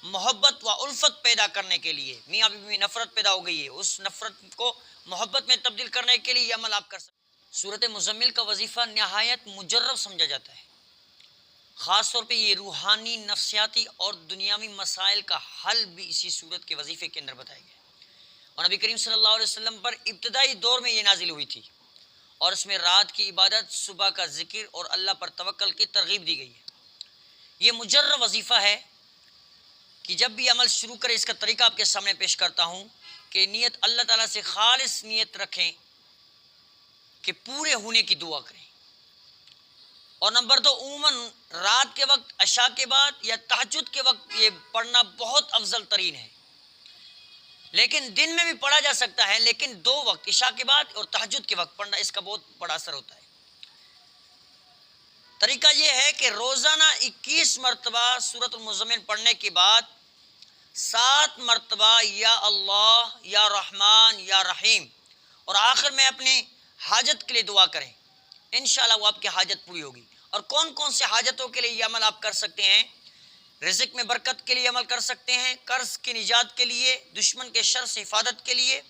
محبت و الفت پیدا کرنے کے لیے، میاں بیوی میں نفرت پیدا ہو گئی ہے، اس نفرت کو محبت میں تبدیل کرنے کے لیے یہ عمل آپ کر سکتے ہیں۔ سورۃ مزمل کا وظیفہ نہایت مجرب سمجھا جاتا ہے، خاص طور پہ یہ روحانی، نفسیاتی اور دنیاوی مسائل کا حل بھی اسی صورت کے وظیفے کے اندر بتایا گیا ہے۔ اور نبی کریم صلی اللہ علیہ وسلم پر ابتدائی دور میں یہ نازل ہوئی تھی، اور اس میں رات کی عبادت، صبح کا ذکر اور اللہ پر توکل کی ترغیب دی گئی ہے۔ یہ مجرب وظیفہ ہے کہ جب بھی عمل شروع کریں، اس کا طریقہ آپ کے سامنے پیش کرتا ہوں کہ نیت اللہ تعالیٰ سے خالص نیت رکھیں کہ پورے ہونے کی دعا کریں۔ اور نمبر 2، عموماً رات کے وقت، عشاء کے بعد یا تہجد کے وقت یہ پڑھنا بہت افضل ترین ہے، لیکن دن میں بھی پڑھا جا سکتا ہے، لیکن 2 وقت، عشاء کے بعد اور تہجد کے وقت پڑھنا، اس کا بہت بڑا اثر ہوتا ہے۔ طریقہ یہ ہے کہ روزانہ 21 مرتبہ سورۃ المزمل پڑھنے کے بعد 7 مرتبہ یا اللہ، یا رحمان، یا رحیم، اور آخر میں اپنی حاجت کے لیے دعا کریں، انشاءاللہ وہ آپ کی حاجت پوری ہوگی۔ اور کون کون سے حاجتوں کے لیے یہ عمل آپ کر سکتے ہیں؟ رزق میں برکت کے لیے عمل کر سکتے ہیں، قرض کی نجات کے لیے، دشمن کے شر سے حفاظت کے لیے،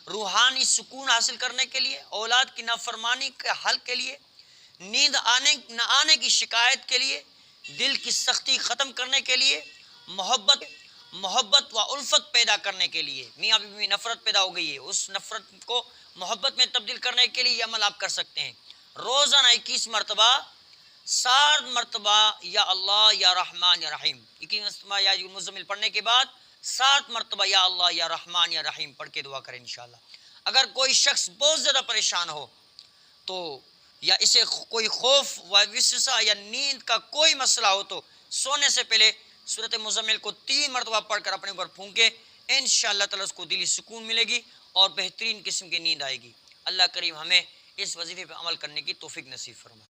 روحانی سکون حاصل کرنے کے لیے، اولاد کی نافرمانی کے حل کے لیے، نیند نہ آنے کی شکایت کے لیے، دل کی سختی ختم کرنے کے لیے، محبت و الفت پیدا کرنے کے لیے، میاں بیوی میں نفرت پیدا ہو گئی ہے، اس نفرت کو محبت میں تبدیل کرنے کے لیے یہ عمل آپ کر سکتے ہیں۔ روزانہ 21 مرتبہ، 7 مرتبہ یا اللہ، یا رحمان، یا رحیم، 21 مرتبہ یا مزمل پڑھنے کے بعد 7 مرتبہ یا اللہ، یا رحمان، یا رحیم پڑھ کے دعا کریں انشاءاللہ۔ اگر کوئی شخص بہت زیادہ پریشان ہو تو، یا اسے کوئی خوف و وسوسہ یا نیند کا کوئی مسئلہ ہو تو سونے سے پہلے سورۃ مزمل کو 3 مرتبہ پڑھ کر اپنے اوپر پھونکے، انشاءاللہ تعالیٰ اس کو دلی سکون ملے گی اور بہترین قسم کی نیند آئے گی۔ اللہ کریم ہمیں اس وظیفے پہ عمل کرنے کی توفیق نصیب فرمائے۔